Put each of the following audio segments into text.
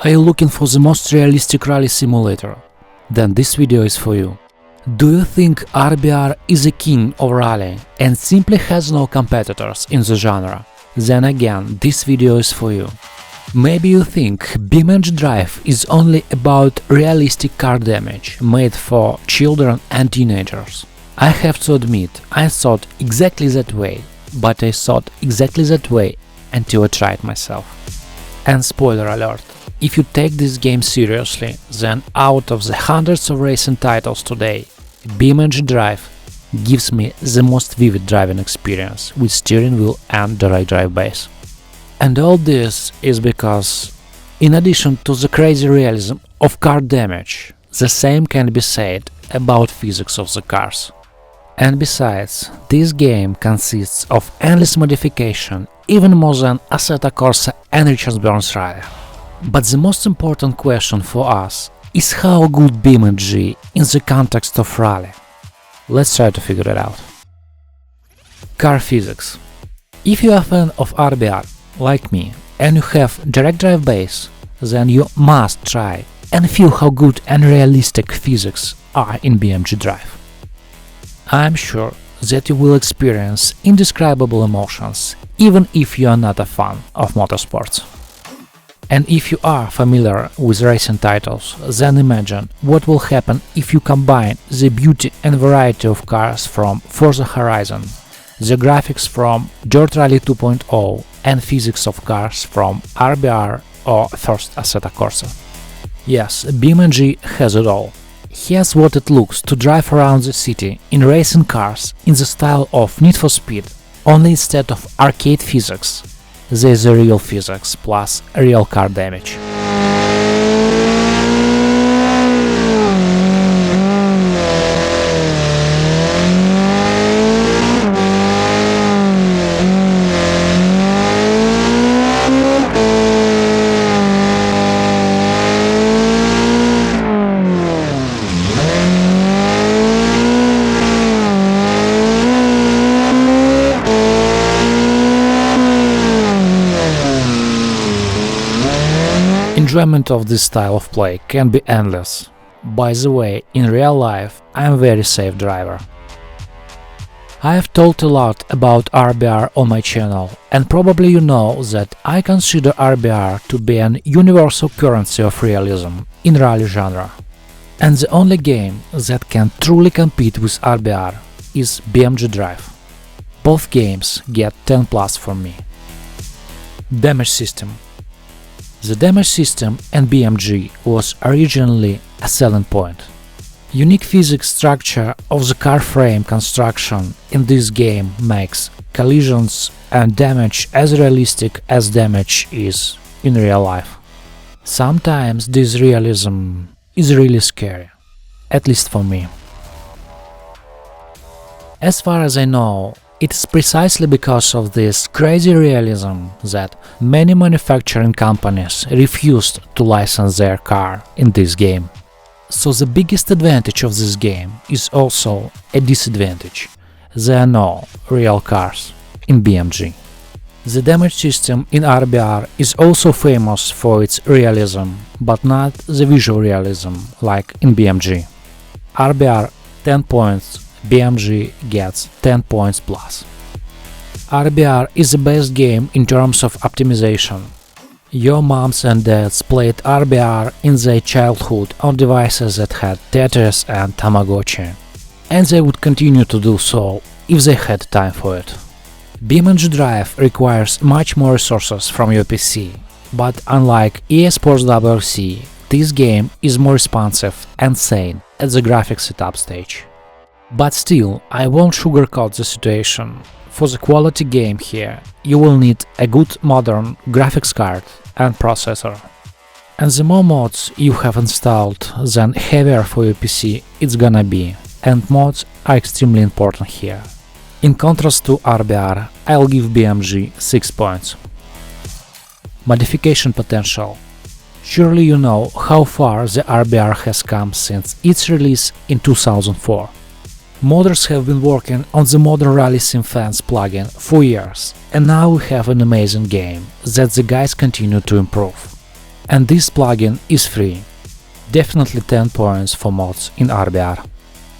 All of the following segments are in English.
Are you looking for the most realistic rally simulator? Then this video is for you. Do you think RBR is a king of rally and simply has no competitors in the genre? Then again, this video is for you. Maybe you think BeamNG.Drive is only about realistic car damage made for children and teenagers. I have to admit, I thought exactly that way, but I thought exactly that way until I tried myself. And spoiler alert, if you take this game seriously, then out of the hundreds of racing titles today, BeamNG.Drive gives me the most vivid driving experience with steering wheel and direct drive base. And all this is because, in addition to the crazy realism of car damage, the same can be said about physics of the cars. And besides, this game consists of endless modification, even more than Assetto Corsa and Richard Burns Rally. But the most important question for us is how good BeamNG in the context of rally. Let's try to figure it out. Car physics. If you are a fan of RBR, like me, and you have direct drive base, then you must try and feel how good and realistic physics are in BeamNG.Drive. I'm sure that you will experience indescribable emotions, even if you are not a fan of motorsports. And if you are familiar with racing titles, then imagine what will happen if you combine the beauty and variety of cars from Forza Horizon, the graphics from Dirt Rally 2.0 and physics of cars from RBR or first Assetto Corsa. Yes, BeamNG has it all. He has what it looks to drive around the city in racing cars in the style of Need for Speed, only instead of arcade physics, there's a real physics plus real car damage. Enjoyment of this style of play can be endless. By the way, in real life I am a very safe driver. I have talked a lot about RBR on my channel, and probably you know that I consider RBR to be an universal currency of realism in rally genre. And the only game that can truly compete with RBR is BeamNG.Drive. Both games get 10+ from me. Damage system. The damage system in BeamNG was originally a selling point. Unique physics structure of the car frame construction in this game makes collisions and damage as realistic as damage is in real life. Sometimes this realism is really scary, at least for me. As far as I know, it is precisely because of this crazy realism that many manufacturing companies refused to license their car in this game. So the biggest advantage of this game is also a disadvantage. There are no real cars in BeamNG. The damage system in RBR is also famous for its realism, but not the visual realism like in BeamNG. RBR 10 points, BeamNG gets 10 points plus. RBR is the best game in terms of optimization. Your moms and dads played RBR in their childhood on devices that had Tetris and Tamagotchi, and they would continue to do so if they had time for it. BeamNG.Drive requires much more resources from your PC, but unlike EA Sports WRC, this game is more responsive and sane at the graphics setup stage. But still, I won't sugarcoat the situation. For the quality game here, you will need a good modern graphics card and processor. And the more mods you have installed, then heavier for your PC it's gonna be, and mods are extremely important here. In contrast to RBR, I'll give BeamNG 6 points. Modification potential. Surely you know how far the RBR has come since its release in 2004. Modders have been working on the Modern Rally Sim Fans plugin for years, and now we have an amazing game that the guys continue to improve. And this plugin is free. Definitely 10 points for mods in RBR.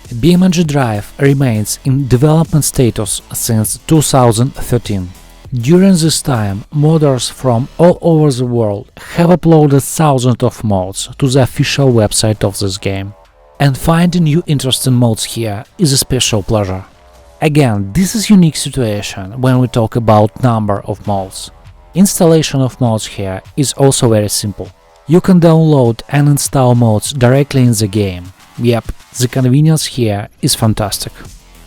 BeamNG.Drive remains in development status since 2013. During this time, modders from all over the world have uploaded thousands of mods to the official website of this game. And finding new interesting mods here is a special pleasure. Again, this is a unique situation when we talk about number of mods. Installation of mods here is also very simple. You can download and install mods directly in the game. Yep, the convenience here is fantastic.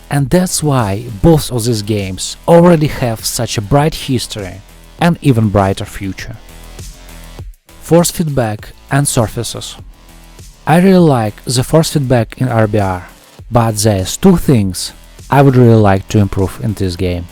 And that's why both of these games already have such a bright history and even brighter future. Force feedback and surfaces. I really like the force feedback in RBR, but there's two things I would really like to improve in this game.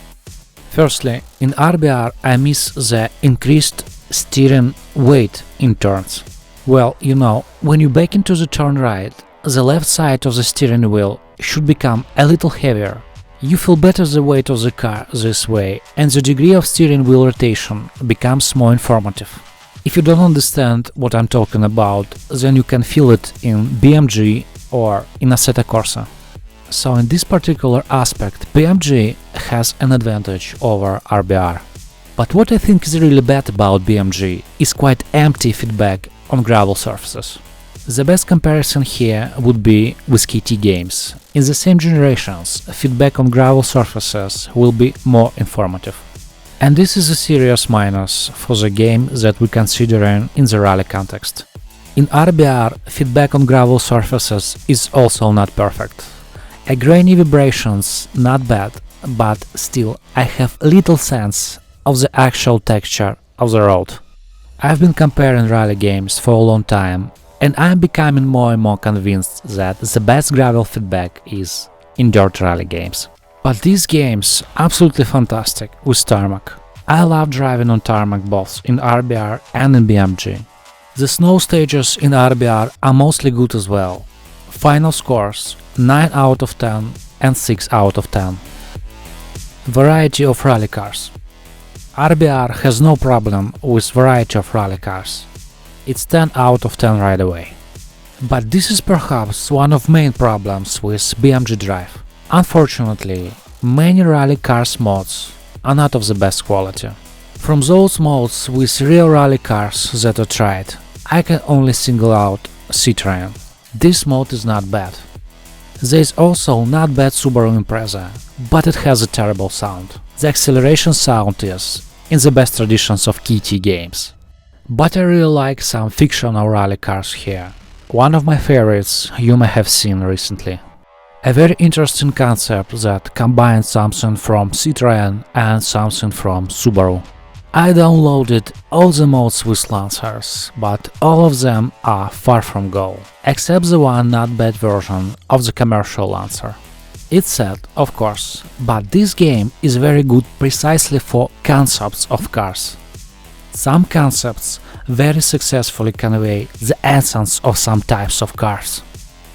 Firstly, in RBR I miss the increased steering weight in turns. Well, you know, when you back into the turn right, the left side of the steering wheel should become a little heavier. You feel better the weight of the car this way, and the degree of steering wheel rotation becomes more informative. If you don't understand what I'm talking about, then you can feel it in BeamNG or in Assetto Corsa. So in this particular aspect, BeamNG has an advantage over RBR. But what I think is really bad about BeamNG is quite empty feedback on gravel surfaces. The best comparison here would be with KT games. In the same generations, feedback on gravel surfaces will be more informative. And this is a serious minus for the game that we're considering in the rally context. In RBR, feedback on gravel surfaces is also not perfect. A grainy vibrations not bad, but still I have little sense of the actual texture of the road. I've been comparing rally games for a long time, and I'm becoming more and more convinced that the best gravel feedback is in dirt rally games. But these games are absolutely fantastic with tarmac. I love driving on tarmac both in RBR and in BeamNG. The snow stages in RBR are mostly good as well. Final scores 9 out of 10 and 6 out of 10. Variety of rally cars. RBR has no problem with variety of rally cars. It's 10 out of 10 right away. But this is perhaps one of main problems with BeamNG.Drive. Unfortunately, many rally cars mods are not of the best quality. From those mods with real rally cars that I tried, I can only single out Citroën. This mod is not bad. There is also not bad Subaru Impreza, but it has a terrible sound. The acceleration sound is in the best traditions of KT games. But I really like some fictional rally cars here. One of my favorites you may have seen recently. A very interesting concept that combines something from Citroën and something from Subaru. I downloaded all the mods with Lancers, but all of them are far from goal, except the one not bad version of the commercial Lancer. It's sad, of course, but this game is very good precisely for concepts of cars. Some concepts very successfully convey the essence of some types of cars.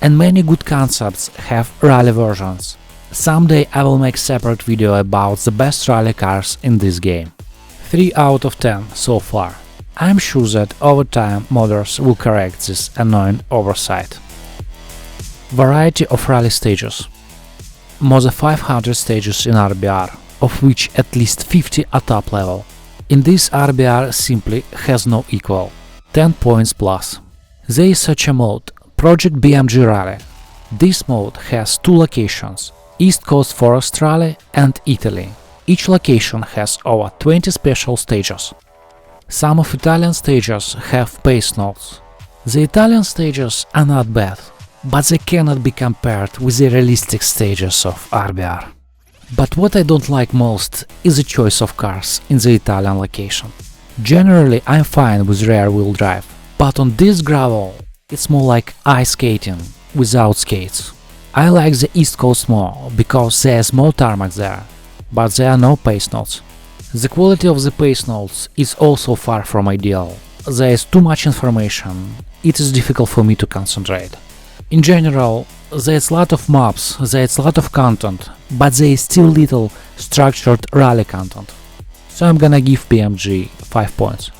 And many good concepts have rally versions. Someday I will make separate video about the best rally cars in this game. 3 out of 10 so far. I'm sure that over time modders will correct this annoying oversight. Variety of rally stages. MOZA 500 stages in RBR, of which at least 50 are top level. In this RBR simply has no equal, 10 points plus. There is such a mode, Project BeamNG Rally. This mode has 2 locations, East Coast Forest Rally and Italy. Each location has over 20 special stages. Some of Italian stages have pace notes. The Italian stages are not bad, but they cannot be compared with the realistic stages of RBR. But what I don't like most is the choice of cars in the Italian location. Generally I'm fine with rear-wheel drive, but on this gravel it's more like ice skating without skates. I like the East Coast more, because there's more tarmac there, but there are no pace notes. The quality of the pace notes is also far from ideal. There is too much information, it is difficult for me to concentrate. In general, there's a lot of maps, there's a lot of content, but there is still little structured rally content. So I'm gonna give BeamNG 5 points.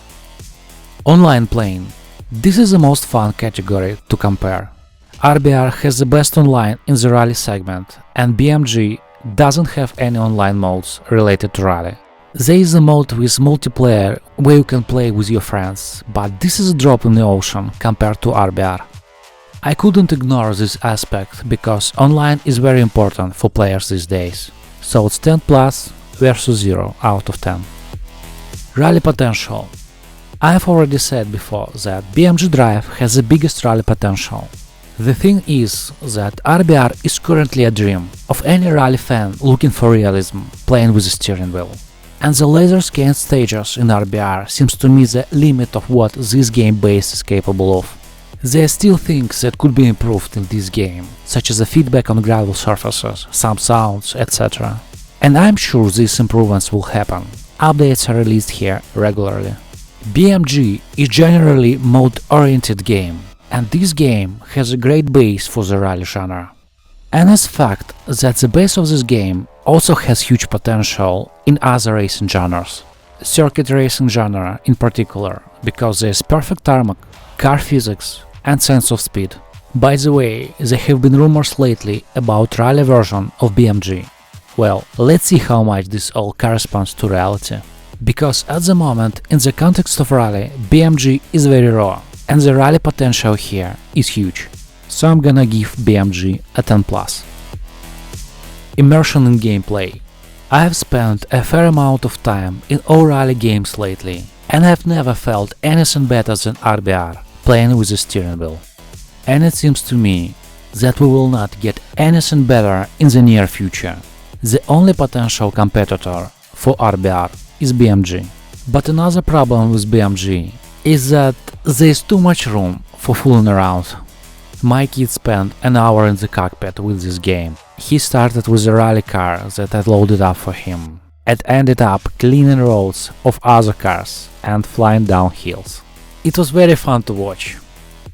Online playing. This is the most fun category to compare. RBR has the best online in the rally segment, and BeamNG doesn't have any online modes related to rally. There is a mode with multiplayer where you can play with your friends, but this is a drop in the ocean compared to RBR. I couldn't ignore this aspect because online is very important for players these days, so it's 10 plus versus 0 out of 10. Rally potential. I have already said before that BeamNG.Drive has the biggest rally potential. The thing is that RBR is currently a dream of any rally fan looking for realism playing with the steering wheel. And the laser scan stages in RBR seems to me the limit of what this game base is capable of. There are still things that could be improved in this game, such as the feedback on gravel surfaces, some sounds, etc. And I'm sure these improvements will happen. Updates are released here regularly. BeamNG is generally mode-oriented game, and this game has a great base for the rally genre. And as fact that the base of this game also has huge potential in other racing genres, circuit racing genre in particular, because there's perfect tarmac, car physics and sense of speed. By the way, there have been rumors lately about rally version of BeamNG. Well, let's see how much this all corresponds to reality. Because at the moment, in the context of rally, BeamNG is very raw, and the rally potential here is huge. So I'm gonna give BeamNG a 10+. Immersion in gameplay. I have spent a fair amount of time in all rally games lately, and I've never felt anything better than RBR playing with the steering wheel. And it seems to me that we will not get anything better in the near future. The only potential competitor for RBR is BeamNG. But another problem with BeamNG is that there is too much room for fooling around. My kid spent an hour in the cockpit with this game. He started with a rally car that I loaded up for him, and ended up cleaning roads of other cars and flying down hills. It was very fun to watch.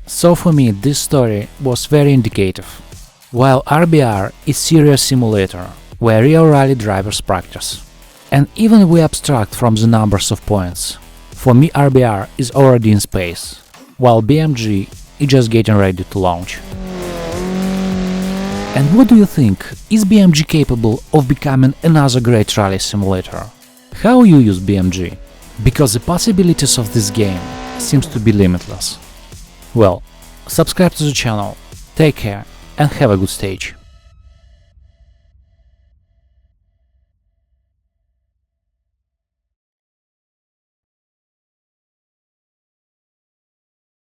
So for me this story was very indicative. While RBR is serious simulator where real rally drivers practice. And even if we abstract from the numbers of points, for me RBR is already in space, while BeamNG is just getting ready to launch. And what do you think? Is BeamNG capable of becoming another great rally simulator? How you use BeamNG? Because the possibilities of this game seems to be limitless. Well, subscribe to the channel, take care and have a good stage.